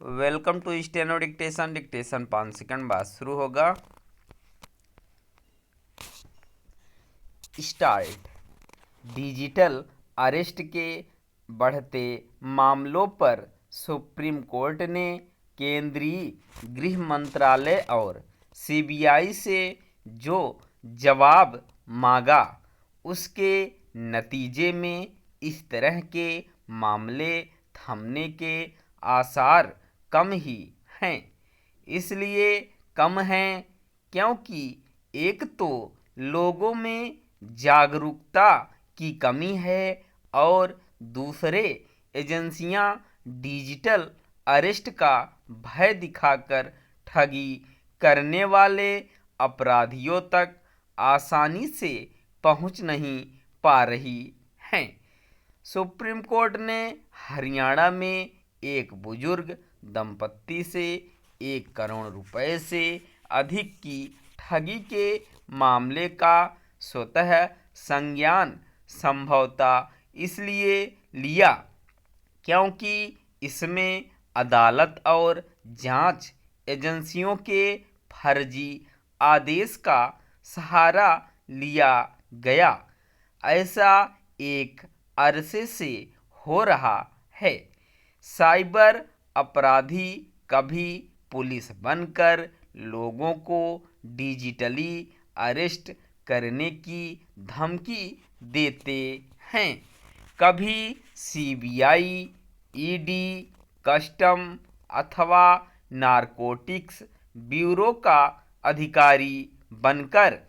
Welcome to steno dictation. Dictation 5 second बाद शुरू होगा। स्टार्ट। डिजिटल अरेस्ट के बढ़ते मामलों पर सुप्रीम कोर्ट ने केंद्रीय गृह मंत्रालय और सीबीआई से जो जवाब मांगा, उसके नतीजे में इस तरह के मामले थमने के आसार कम ही हैं। इसलिए कम हैं क्योंकि एक तो लोगों में जागरूकता की कमी है और दूसरे एजेंसियां डिजिटल अरेस्ट का भय दिखाकर ठगी करने वाले अपराधियों तक आसानी से पहुंच नहीं पा रही हैं। सुप्रीम कोर्ट ने हरियाणा में एक बुजुर्ग दंपत्ति से 1 करोड़ रुपए से अधिक की ठगी के मामले का स्वतः संज्ञान संभवतः इसलिए लिया क्योंकि इसमें अदालत और जांच एजेंसियों के फर्जी आदेश का सहारा लिया गया। ऐसा एक अरसे से हो रहा है। साइबर अपराधी कभी पुलिस बनकर लोगों को डिजिटली अरेस्ट करने की धमकी देते हैं, कभी सीबीआई, ईडी, कस्टम अथवा नारकोटिक्स ब्यूरो का अधिकारी बनकर।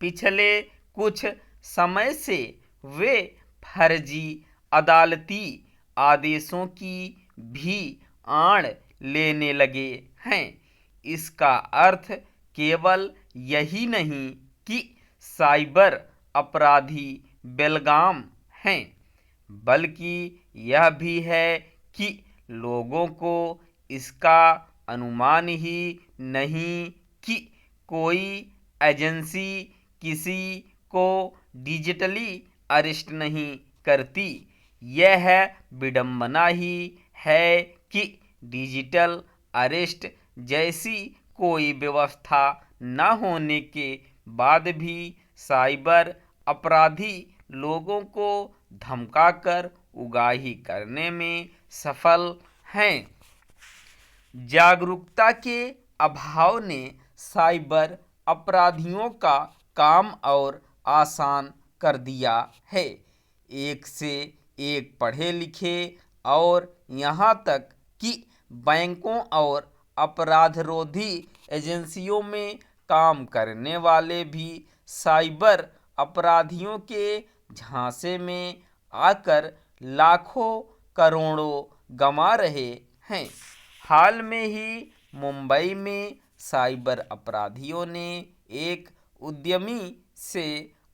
पिछले कुछ समय से वे फर्जी अदालती आदेशों की भी आड़ लेने लगे हैं। इसका अर्थ केवल यही नहीं कि साइबर अपराधी बेलगाम हैं, बल्कि यह भी है कि लोगों को इसका अनुमान ही नहीं कि कोई एजेंसी किसी को डिजिटली अरेस्ट नहीं करती। यह विडंबना ही है कि डिजिटल अरेस्ट जैसी कोई व्यवस्था न होने के बाद भी साइबर अपराधी लोगों को धमकाकर उगाही करने में सफल हैं। जागरूकता के अभाव ने साइबर अपराधियों का काम और आसान कर दिया है। एक से एक पढ़े लिखे और यहाँ तक कि बैंकों और अपराधरोधी एजेंसियों में काम करने वाले भी साइबर अपराधियों के झांसे में आकर लाखों करोड़ों गंवा रहे हैं। हाल में ही मुंबई में साइबर अपराधियों ने एक उद्यमी से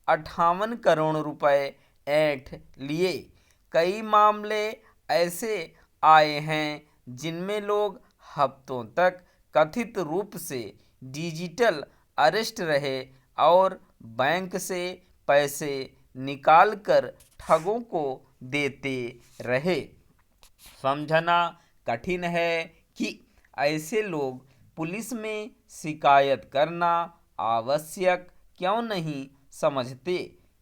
58 करोड़ रुपए ऐंठ लिए। कई मामले ऐसे आए हैं जिनमें लोग हफ्तों तक कथित रूप से डिजिटल अरेस्ट रहे और बैंक से पैसे निकालकर ठगों को देते रहे। समझना कठिन है कि ऐसे लोग पुलिस में शिकायत करना आवश्यक क्यों नहीं समझते।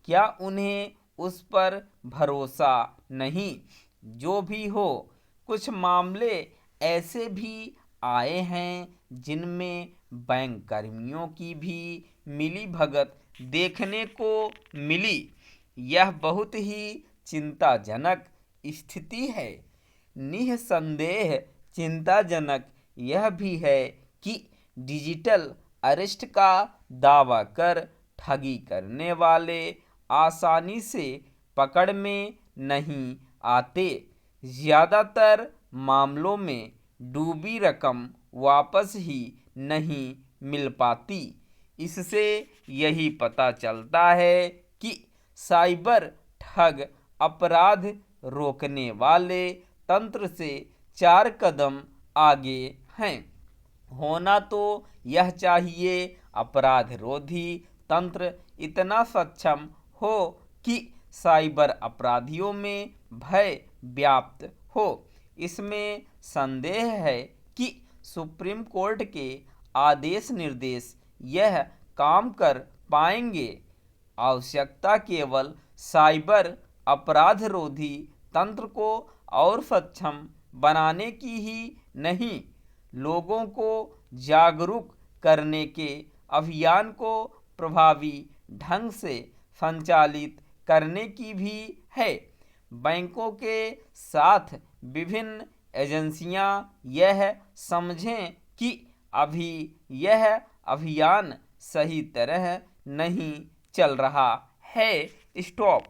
क्या उन्हें उस पर भरोसा नहीं? जो भी हो, कुछ मामले ऐसे भी आए हैं जिनमें बैंक कर्मियों की भी मिलीभगत देखने को मिली। यह बहुत ही चिंताजनक स्थिति है। निस्संदेह चिंताजनक यह भी है कि डिजिटल अरेस्ट का दावा कर ठगी करने वाले आसानी से पकड़ में नहीं आते। ज़्यादातर मामलों में डूबी रकम वापस ही नहीं मिल पाती। इससे यही पता चलता है कि साइबर ठग अपराध रोकने वाले तंत्र से 4 कदम आगे हैं। होना तो यह चाहिए अपराध रोधी तंत्र इतना सक्षम हो कि साइबर अपराधियों में भय व्याप्त हो। इसमें संदेह है कि सुप्रीम कोर्ट के आदेश निर्देश यह काम कर पाएंगे। आवश्यकता केवल साइबर अपराध रोधी तंत्र को और सक्षम बनाने की ही नहीं, लोगों को जागरूक करने के अभियान को प्रभावी ढंग से संचालित करने की भी है। बैंकों के साथ विभिन्न एजेंसियां यह समझें कि अभी यह अभियान सही तरह नहीं चल रहा है। स्टॉप।